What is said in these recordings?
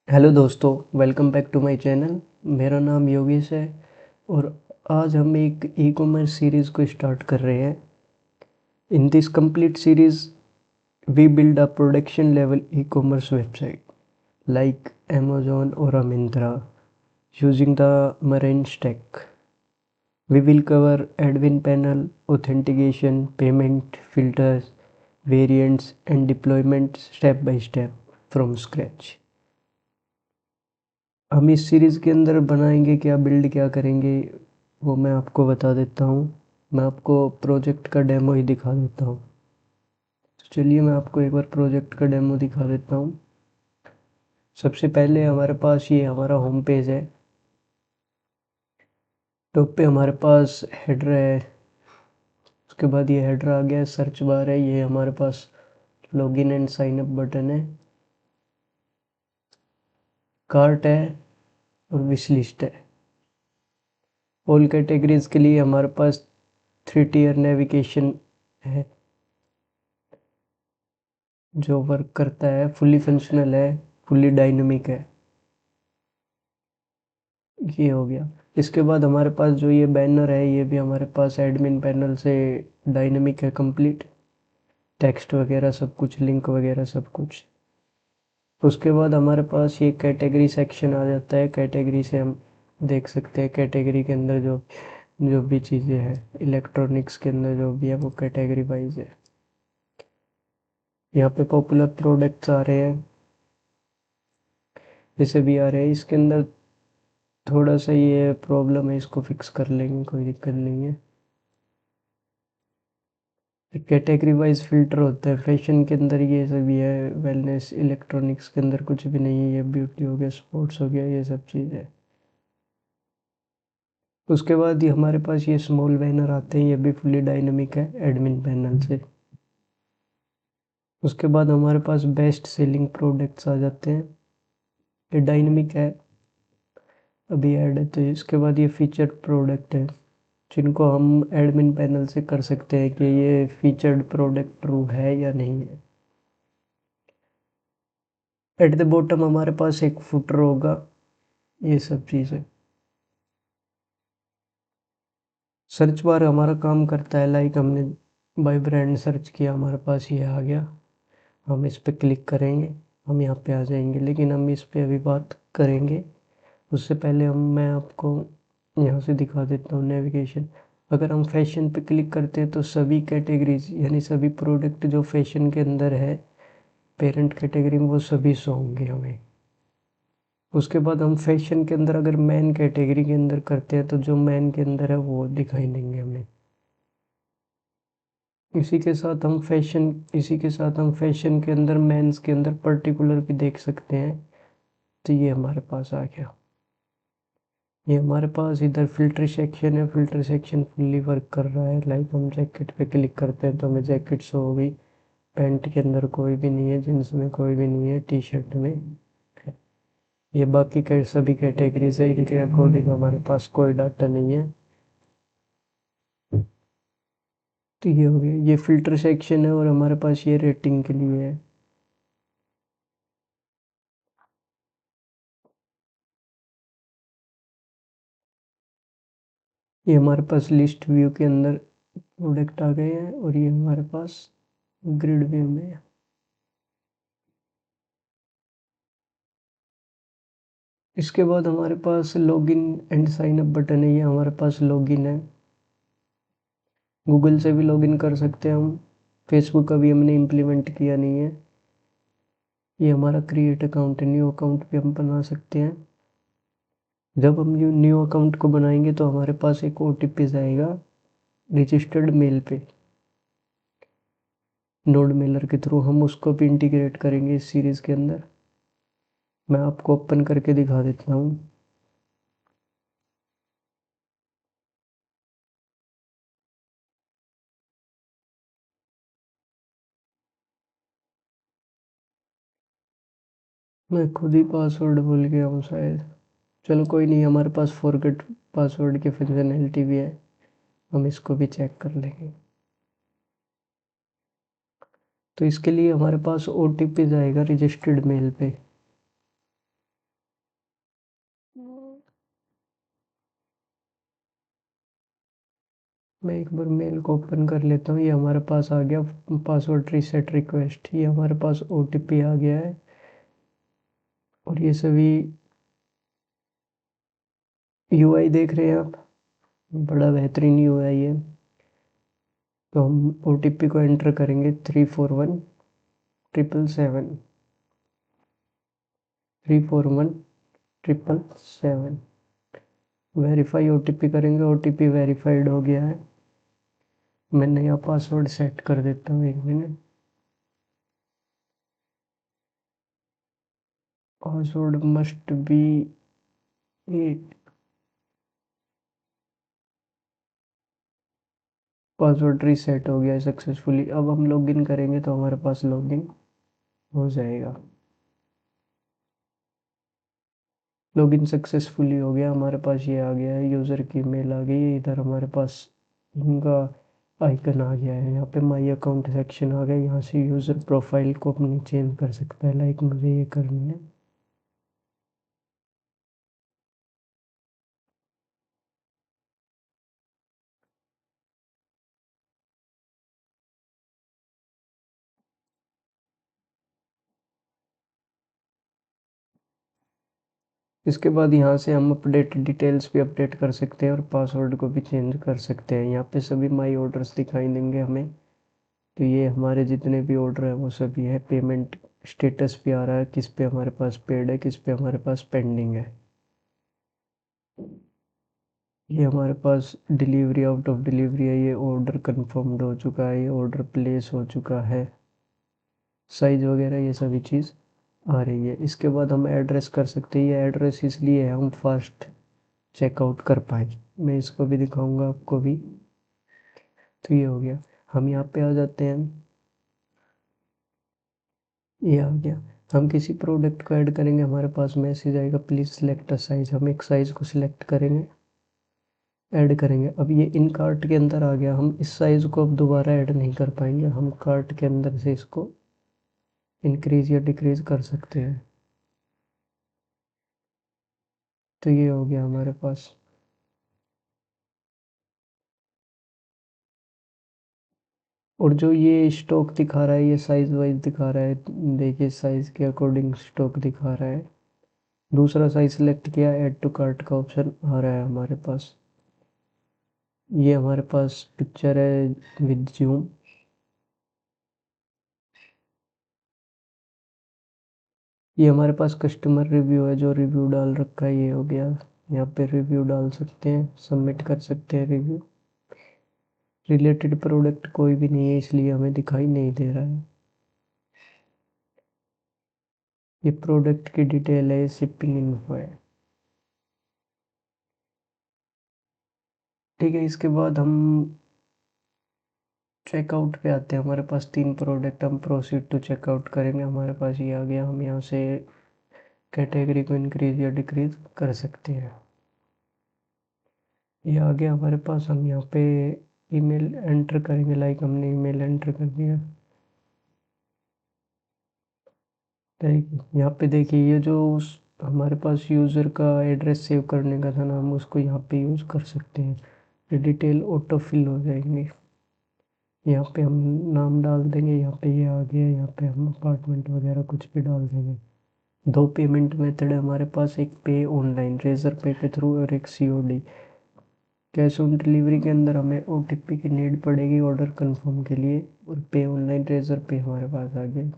Hello दोस्तों, welcome back to my channel. मेरा नाम योगेश है और आज हम एक ई कॉमर्स सीरीज़ को स्टार्ट कर रहे हैं। In this complete series we build a production level e commerce website like Amazon or a Myntra using the Marine stack. We will cover admin panel, authentication, payment, filters, variants and deployment step by step from scratch. हम इस series के अंदर बनाएंगे क्या, build क्या करेंगे, वो मैं आपको बता देता हूँ। मैं आपको प्रोजेक्ट का डेमो ही दिखा देता हूँ। तो चलिए मैं आपको एक बार प्रोजेक्ट का डेमो दिखा देता हूँ। सबसे पहले हमारे पास ये हमारा होम पेज है। टॉप पे हमारे पास हेडर है, उसके बाद ये हेडर आ गया, सर्च बार है, ये हमारे पास login and sign up button है, कार्ट है और विश लिस्ट है। ऑल कैटेगरीज के लिए हमारे पास 3 tier नेविगेशन है जो वर्क करता है, फुली फंक्शनल है, फुली डायनेमिक है। ये हो गया। इसके बाद हमारे पास जो ये बैनर है, ये भी हमारे पास एडमिन पैनल से डायनेमिक है, कंप्लीट टेक्स्ट वगैरह सब कुछ, लिंक वगैरह सब कुछ। उसके बाद हमारे पास ये कैटेगरी सेक्शन आ जाता है। कैटेगरी से हम देख सकते हैं कैटेगरी के अंदर जो जो भी चीज़ें हैं, इलेक्ट्रॉनिक्स के अंदर जो भी है वो कैटेगरी वाइज है। यहाँ पे पॉपुलर प्रोडक्ट्स आ रहे हैं, जैसे भी आ रहे हैं। इसके अंदर थोड़ा सा ये प्रॉब्लम है, इसको फिक्स कर लेंगे, कोई दिक्कत नहीं है। कैटेगरी वाइज फिल्टर होता है। फैशन के अंदर ये सभी है, वेलनेस, इलेक्ट्रॉनिक्स के अंदर कुछ भी नहीं है, ये ब्यूटी हो गया, स्पोर्ट्स हो गया, ये सब चीज़ है। उसके बाद ये हमारे पास ये स्मॉल बैनर आते हैं, ये भी फुली डायनेमिक है एडमिन पैनल से। उसके बाद हमारे पास बेस्ट सेलिंग प्रोडक्ट्स आ जाते हैं, ये डायनेमिक है, अभी ऐड है। तो इसके बाद ये फीचर्ड प्रोडक्ट है, जिनको हम एडमिन पैनल से कर सकते हैं कि ये फीचर्ड प्रोडक्ट ट्रू है या नहीं है। एट द बॉटम हमारे पास एक फुटर होगा, ये सब चीज़ें। सर्च बार हमारा काम करता है, लाइक हमने बाय ब्रांड सर्च किया, हमारे पास ये आ गया। हम इस पर क्लिक करेंगे, हम यहाँ पे आ जाएंगे, लेकिन हम इस पे अभी बात करेंगे। उससे पहले मैं आपको यहाँ से दिखा देता हूँ नेविगेशन। अगर हम फैशन पे क्लिक करते हैं तो सभी कैटेगरीज यानी सभी प्रोडक्ट जो फैशन के अंदर है पेरेंट कैटेगरी में, वो सभी शो होंगे हमें। उसके बाद हम फैशन के अंदर अगर मैन कैटेगरी के अंदर करते हैं तो जो मैन के अंदर है वो दिखाई देंगे हमें। इसी के साथ हम फैशन के अंदर मेंस के अंदर पर्टिकुलर भी देख सकते हैं। तो ये हमारे पास आ गया। ये हमारे पास इधर फिल्टर सेक्शन है, फिल्टर सेक्शन फुल्ली वर्क कर रहा है। लाइक हम जैकेट पे क्लिक करते हैं तो हमें जैकेट शो हो गई, पैंट के अंदर कोई भी नहीं है, जींस में कोई भी नहीं है, टी शर्ट में। ये बाकी के सभी कैटेगरीज है, इनके अकॉर्डिंग हमारे पास कोई डाटा नहीं है। तो ये हो गया, ये फिल्टर सेक्शन है और हमारे पास ये रेटिंग के लिए है। ये हमारे पास लिस्ट व्यू के अंदर प्रोडक्ट आ गए हैं और ये हमारे पास ग्रिड व्यू में है। इसके बाद हमारे पास login and sign up button है, ये हमारे पास लॉगिन है। गूगल से भी लॉगिन कर सकते हैं हम, फेसबुक अभी हमने इम्प्लीमेंट किया नहीं है। ये हमारा क्रिएट अकाउंट है, न्यू अकाउंट भी हम बना सकते हैं। जब हम न्यू अकाउंट को बनाएंगे तो हमारे पास एक OTP जाएगा रजिस्टर्ड मेल पे, नोड मेलर के थ्रू हम उसको भी इंटीग्रेट करेंगे इस सीरीज़ के अंदर। मैं आपको ओपन करके दिखा देता हूँ। मैं खुद ही पासवर्ड भूल गया हूँ शायद। चलो कोई नहीं, हमारे पास फॉरगेट पासवर्ड की फंक्शनैलिटी भी है, हम इसको भी चेक कर लेंगे। तो इसके लिए हमारे पास OTP जाएगा रजिस्टर्ड मेल पे। मैं एक बार मेल को ओपन कर लेता हूँ। ये हमारे पास आ गया पासवर्ड रीसेट रिक्वेस्ट, ये हमारे पास ओटीपी आ गया है और ये सभी यूआई देख रहे हैं आप, बड़ा बेहतरीन यूआई है। तो हम ओटीपी को एंटर करेंगे 341777, 341777। वेरीफाई ओटीपी करेंगे, ओटीपी वेरीफाइड हो गया है। मैं नया पासवर्ड सेट कर देता हूँ, 1 minute. Password must be 8। Password reset हो गया है सक्सेसफुली। अब हम लॉगिन करेंगे तो हमारे पास लॉगिन हो जाएगा। लॉगिन सक्सेसफुली हो गया, हमारे पास ये आ गया है, यूज़र की मेल आ गई है। इधर हमारे पास इनका आइकन आ गया है, यहाँ पे माई अकाउंट सेक्शन आ गया। यहाँ से यूज़र प्रोफाइल को अपनी चेंज कर सकता है, लाइक मुझे ये करनी है। इसके बाद यहाँ से हम अपडेट डिटेल्स भी अपडेट कर सकते हैं और पासवर्ड को भी चेंज कर सकते हैं। यहाँ पे सभी माई ऑर्डर्स दिखाई देंगे हमें। तो ये हमारे जितने भी ऑर्डर है वो सभी है। पेमेंट स्टेटस भी आ रहा है, किस पे हमारे पास पेड है, किस पे हमारे पास पेंडिंग है। ये हमारे पास डिलीवरी आउट ऑफ डिलीवरी है, ये ऑर्डर कंफर्म्ड हो चुका है, ये ऑर्डर प्लेस हो चुका है, साइज वगैरह ये सभी चीज़ आ रही है। इसके बाद हम एड्रेस कर सकते हैं। ये एड्रेस इसलिए है हम फास्ट चेकआउट कर पाए। मैं इसको भी दिखाऊंगा आपको भी। तो ये हो गया, हम यहाँ पे आ जाते हैं। ये आ गया, हम किसी प्रोडक्ट को ऐड करेंगे, हमारे पास मैसेज आएगा प्लीज़ सिलेक्ट अ साइज। हम एक साइज़ को सिलेक्ट करेंगे, ऐड करेंगे। अब ये इन कार्ट के अंदर आ गया, हम इस साइज़ को अब दोबारा ऐड नहीं कर पाएंगे। हम कार्ट के अंदर से इसको इंक्रीज या डिक्रीज कर सकते हैं। तो ये हो गया हमारे पास। और जो ये स्टॉक दिखा रहा है, ये साइज वाइज दिखा रहा है, देखिए साइज के अकॉर्डिंग स्टॉक दिखा रहा है। दूसरा साइज सेलेक्ट किया, ऐड टू कार्ट का ऑप्शन आ रहा है हमारे पास। ये हमारे पास पिक्चर है विद जूम। ये हमारे पास कस्टमर रिव्यू है, जो रिव्यू डाल रखा है, ये हो गया। यहाँ पे रिव्यू डाल सकते हैं, सबमिट कर सकते हैं रिव्यू। रिलेटेड प्रोडक्ट कोई भी नहीं है, इसलिए हमें दिखाई नहीं दे रहा है। ये प्रोडक्ट की डिटेल है, शिपिंग इन्फो है। ठीक है, इसके बाद हम चेकआउट पे आते हैं। हमारे पास 3 प्रोडक्ट, हम प्रोसीड टू चेकआउट करेंगे। हमारे पास ये आ गया, हम यहाँ से कैटेगरी को इंक्रीज या डिक्रीज कर सकते हैं। ये आ गया हमारे पास, हम यहाँ पे ईमेल एंटर करेंगे, लाइक हमने ईमेल एंटर कर दिया। यहाँ पे देखिए, ये जो हमारे पास यूज़र का एड्रेस सेव करने का था ना, हम उसको यहाँ पे यूज़ कर सकते हैं। ये डिटेल ऑटो फिल हो जाएंगे। यहाँ पे हम नाम डाल देंगे, यहाँ पे ये आ गया, यहाँ पे हम अपार्टमेंट वगैरह कुछ भी डाल देंगे। 2 पेमेंट मेथड है हमारे पास, एक पे ऑनलाइन रेजर पे के थ्रू और एक सीओडी। कैश ऑन डिलीवरी के अंदर हमें ओटीपी की नीड पड़ेगी ऑर्डर कंफर्म के लिए, और पे ऑनलाइन रेजर पे हमारे पास आ गया।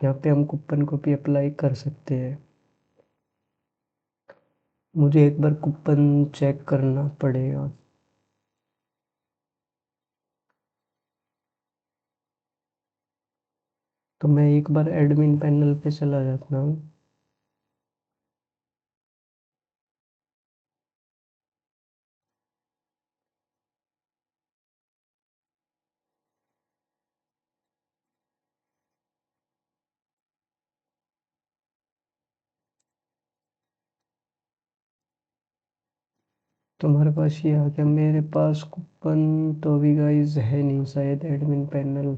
यहाँ पे हम कूपन को भी अप्लाई कर सकते हैं। मुझे एक बार कूपन चेक करना पड़ेगा। तो मैं एक बार एडमिन पैनल पे चला जाता हूँ। तो हमारे पास ये आ गया, मेरे पास कूपन तो अभी गाइस है नहीं शायद admin panel.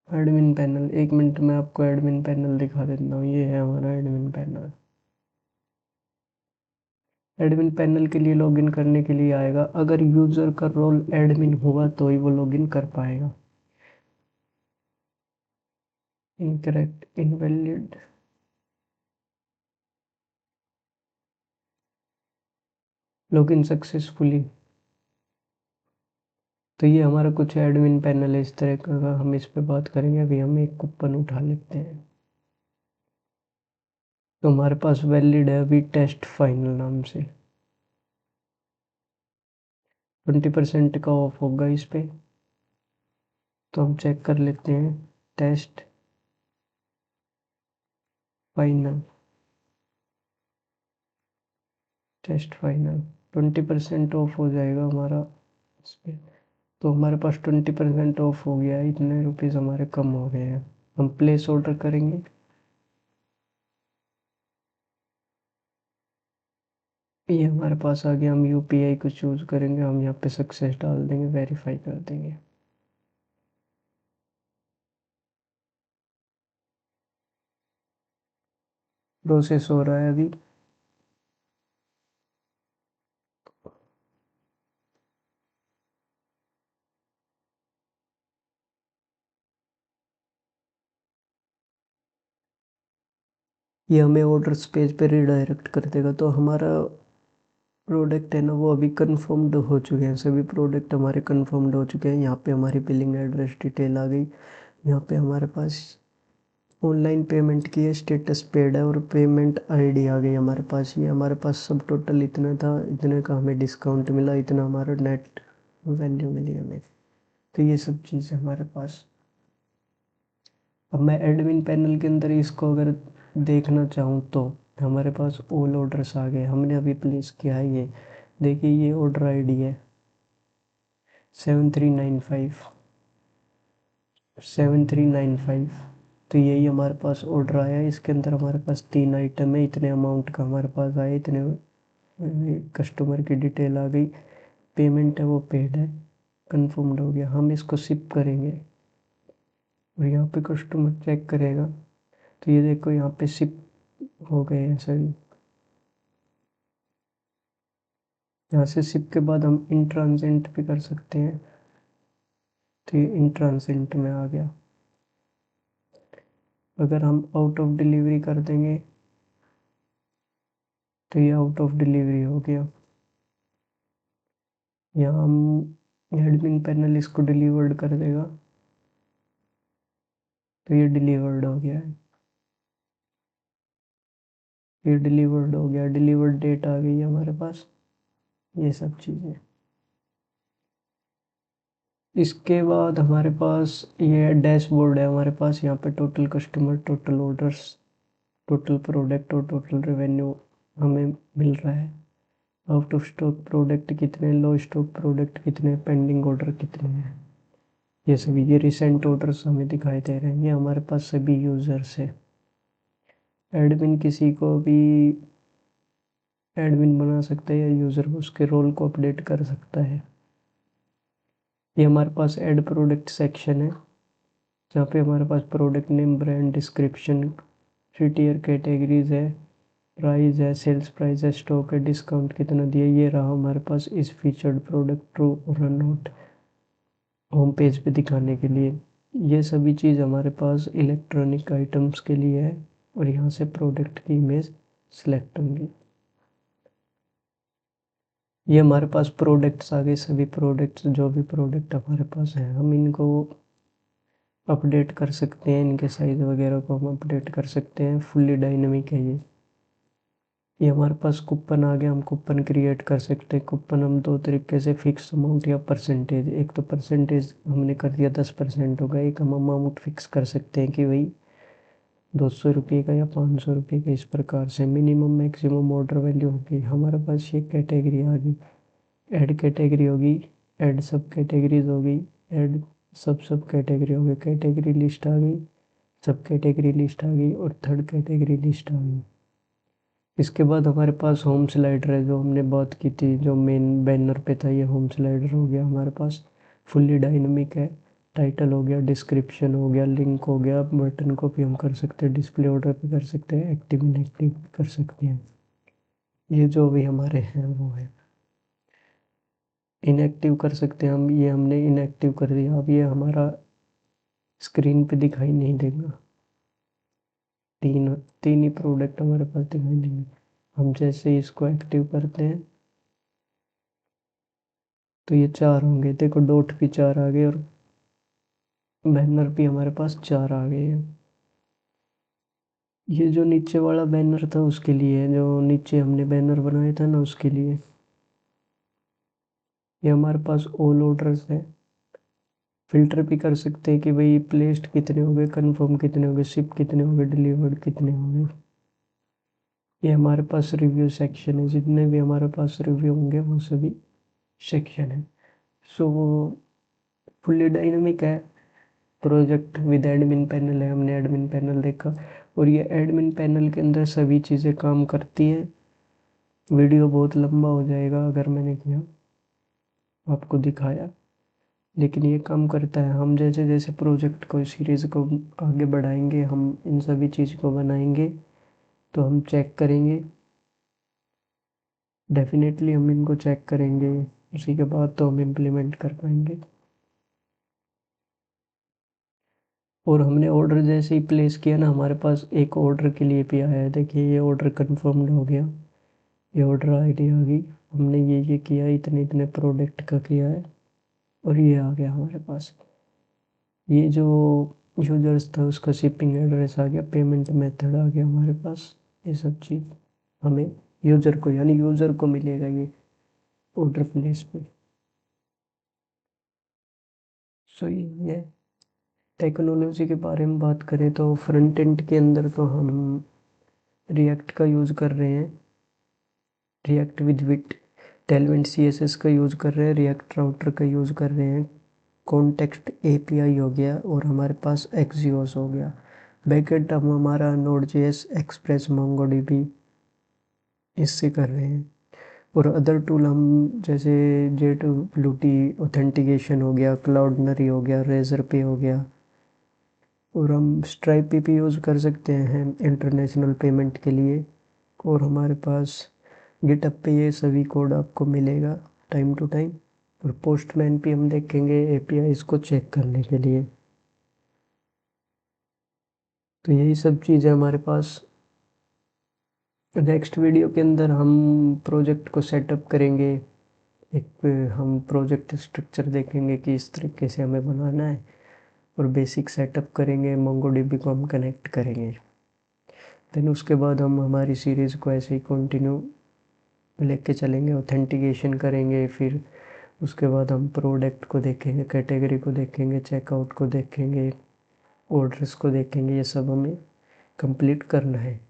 Admin panel, 1 minute में आपको एडमिन पैनल दिखा देता हूँ। ये है हमारा एडमिन पैनल। एडमिन पैनल के लिए लॉगिन करने के लिए आएगा। अगर यूज़र का रोल एडमिन हुआ तो ही वो लॉगिन कर पाएगा। Incorrect, invalid. Login successfully. तो ये हमारा कुछ एडमिन पैनल है इस तरह का, हम इस पे बात करेंगे। अभी हम एक कूपन उठा लेते हैं। तो हमारे पास वैलिड है अभी टेस्ट फाइनल नाम से। 20% का ऑफ होगा इस पे। तो हम चेक कर लेते हैं। Test final, test final 20% off हो जाएगा हमारा इस पे। तो हमारे पास 20% ऑफ हो गया है, इतने रुपीज़ हमारे कम हो गए हैं। हम प्लेस ऑर्डर करेंगे। ये हमारे पास आ गया। हम यूपीआई को चूज़ करेंगे, हम यहाँ पे सक्सेस डाल देंगे, वेरीफाई कर देंगे। प्रोसेस हो रहा है अभी। ये हमें ऑर्डर्स पेज पे रिडायरेक्ट कर देगा। तो हमारा प्रोडक्ट है ना वो अभी कंफर्म्ड हो चुके हैं, सभी प्रोडक्ट हमारे कंफर्म्ड हो चुके हैं। यहाँ पे हमारी बिलिंग एड्रेस डिटेल आ गई। यहाँ पे हमारे पास ऑनलाइन पेमेंट की है, स्टेटस पेड है, और पेमेंट आईडी आ गई हमारे पास। ये हमारे पास सब टोटल इतना था, इतने का हमें डिस्काउंट मिला, इतना हमारा नेट वैल्यू मिली हमें। तो ये सब चीज़ हमारे पास। अब मैं एडमिन पैनल के अंदर इसको अगर देखना चाहूँ तो हमारे पास ऑल ऑर्डर्स आ गए, हमने अभी प्लेस किया है। ये देखिए, ये ऑर्डर आईडी है 7395। तो यही हमारे पास ऑर्डर आया है। इसके अंदर हमारे पास 3 आइटम है, इतने अमाउंट का हमारे पास आया, इतने कस्टमर की डिटेल आ गई। पेमेंट है वो पेड है, कंफर्म्ड हो गया। हम इसको शिप करेंगे और यहाँ पे कस्टमर चेक करेगा। तो ये देखो यहाँ पे शिप हो गए हैं सभी। यहाँ से शिप के बाद हम इन ट्रांजेंट भी कर सकते हैं। तो ये इन ट्रांजेंट में आ गया। अगर हम आउट ऑफ डिलीवरी कर देंगे तो ये आउट ऑफ डिलीवरी हो गया। यहाँ हम एडमिन पैनल इसको डिलीवर्ड कर देगा। तो ये डिलीवर्ड हो गया है। ये डिलीवर्ड हो गया, डिलीवर्ड डेट आ गई है हमारे पास। ये सब चीज़ें। इसके बाद हमारे पास ये डैशबोर्ड है हमारे पास। यहाँ पे total customer, total orders, total product और टोटल रेवेन्यू हमें मिल रहा है। आउट ऑफ स्टॉक प्रोडक्ट कितने, लो स्टॉक प्रोडक्ट कितने, पेंडिंग ऑर्डर कितने हैं, ये सभी। ये रिसेंट ऑर्डर्स हमें दिखाई दे रहे हैं। ये हमारे पास सभी यूज़र्स है। एडमिन किसी को भी एडमिन बना सकता है, या यूज़र उसके रोल को अपडेट कर सकता है। ये हमारे पास ऐड प्रोडक्ट सेक्शन है, जहाँ पे हमारे पास product name, brand description, three tier categories है, प्राइस है, सेल्स प्राइस है, स्टॉक है, डिस्काउंट कितना दिया। ये रहा हमारे पास इस फीचर्ड प्रोडक्ट ट्रू और नॉट होम पेज पे दिखाने के लिए। ये सभी चीज़ हमारे पास इलेक्ट्रॉनिक आइटम्स के लिए है। और यहाँ से प्रोडक्ट की इमेज सेलेक्ट होंगी। ये हमारे पास प्रोडक्ट्स आ गए, सभी प्रोडक्ट्स, जो भी प्रोडक्ट हमारे पास हैं हम इनको अपडेट कर सकते हैं। इनके साइज़ वगैरह को हम अपडेट कर सकते हैं। फुल्ली डायनेमिक है ये हमारे पास कूपन आ गया। हम कूपन क्रिएट कर सकते हैं। कूपन हम दो तरीके से, फिक्स अमाउंट या परसेंटेज। एक तो परसेंटेज हमने कर दिया 10% होगा। एक हम अमाउंट फिक्स कर सकते हैं कि भाई 200 रुपये का या 500 रुपये का, इस प्रकार से। मिनिमम मैक्सिमम ऑर्डर वैल्यू होगी। हमारे पास ये कैटेगरी आ गई, ऐड कैटेगरी होगी, ऐड सब कैटेगरीज हो गई, ऐड सब कैटेगरी हो गई, कैटेगरी लिस्ट आ गई, सब कैटेगरी लिस्ट आ गई, और थर्ड कैटेगरी लिस्ट आ गई। इसके बाद हमारे पास होम स्लाइडर है, जो हमने बात की थी, जो मेन बैनर पे था। ये होम स्लाइडर हो गया हमारे पास, फुल्ली डायनेमिक है। टाइटल हो गया, डिस्क्रिप्शन हो गया, लिंक हो गया, बटन को भी हम कर सकते हैं, डिस्प्ले ऑर्डर पे कर सकते हैं, एक्टिव इनएक्टिव कर सकते हैं। ये जो भी हमारे हैं वो है इनएक्टिव कर सकते हैं हम। ये हमने इनएक्टिव कर दिया, अब ये हमारा स्क्रीन पे दिखाई नहीं देगा। तीन तीन ही प्रोडक्ट हमारे पास दिखाई देंगे। हम जैसे ही इसको एक्टिव करते हैं तो ये 4 होंगे। देखो डॉट भी 4 आ गए और बैनर भी हमारे पास 4 आ गए हैं। ये जो नीचे वाला बैनर था उसके लिए है, जो नीचे हमने बैनर बनाया था ना उसके लिए। ये हमारे पास ऑल ऑर्डर्स है। फिल्टर भी कर सकते हैं कि भाई प्लेस्ड कितने हो गए, कंफर्म कितने हो गए, शिप कितने हो गए, डिलीवर्ड कितने हो गए। ये हमारे पास रिव्यू सेक्शन है, जितने भी हमारे पास रिव्यू होंगे वो सभी सेक्शन है। सो फुल्ली डायनामिक है प्रोजेक्ट। विद एडमिन पैनल है, हमने एडमिन पैनल देखा और ये एडमिन पैनल के अंदर सभी चीज़ें काम करती हैं। वीडियो बहुत लंबा हो जाएगा अगर मैंने किया आपको दिखाया, लेकिन ये काम करता है। हम जैसे जैसे प्रोजेक्ट को सीरीज़ को आगे बढ़ाएंगे, हम इन सभी चीज़ को बनाएंगे तो हम चेक करेंगे। डेफिनेटली हम इनको चेक करेंगे, उसी के बाद तो हम इम्प्लीमेंट कर पाएंगे। और हमने ऑर्डर जैसे ही प्लेस किया ना, हमारे पास एक ऑर्डर के लिए भी आया है। देखिए ये ऑर्डर कंफर्म्ड हो गया, ये ऑर्डर आईडी आ गई। हमने ये किया, इतने इतने प्रोडक्ट का किया है और ये आ गया हमारे पास। ये जो यूजर्स था उसका शिपिंग एड्रेस आ गया, पेमेंट मेथड आ गया हमारे पास। ये सब चीज़ हमें यूज़र को, यानी यूज़र को मिलेगा ये ऑर्डर प्लेस पे। सो ये टेक्नोलॉजी के बारे में बात करें तो फ्रंट एंड के अंदर तो हम रिएक्ट का यूज़ कर रहे हैं, रिएक्ट विद टेलविंड सीएसएस का यूज़ कर रहे हैं, रिएक्ट राउटर का यूज़ कर रहे हैं, कॉन्टेक्स्ट एपीआई हो गया और हमारे पास एक्सियोस हो गया। बैकएंड हम हमारा नोड जेएस, एक्सप्रेस, मोंगोडीबी इससे कर रहे हैं। और अदर टूल हम जैसे जेट ऑथेंटिकेशन हो गया, क्लाउडनरी हो गया, रेजर पे हो गया, और हम स्ट्राइप पे भी यूज़ कर सकते हैं इंटरनेशनल पेमेंट के लिए। और हमारे पास गिटअप पे ये सभी कोड आपको मिलेगा टाइम टू टाइम। और पोस्टमैन पे हम देखेंगे एपीआई इसको चेक करने के लिए। तो यही सब चीज़ है हमारे पास। नेक्स्ट वीडियो के अंदर हम प्रोजेक्ट को सेटअप करेंगे। एक हम प्रोजेक्ट स्ट्रक्चर देखेंगे कि इस तरीके से हमें बनाना है, और बेसिक सेटअप करेंगे, मोंगोडीबी को हम कनेक्ट करेंगे। देन उसके बाद हम हमारी सीरीज़ को ऐसे ही कंटिन्यू लेके चलेंगे, ऑथेंटिकेशन करेंगे। फिर उसके बाद हम प्रोडक्ट को देखेंगे, कैटेगरी को देखेंगे, चेकआउट को देखेंगे, ऑर्डर्स को देखेंगे। ये सब हमें कंप्लीट करना है।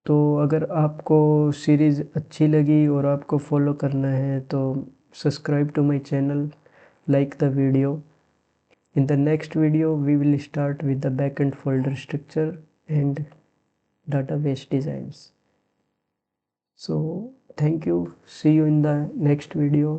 तो अगर आपको सीरीज़ अच्छी लगी और आपको फॉलो करना है तो subscribe to my channel, like the video. In the next video we will start with the backend folder structure and database designs. So thank you, see you in the next video.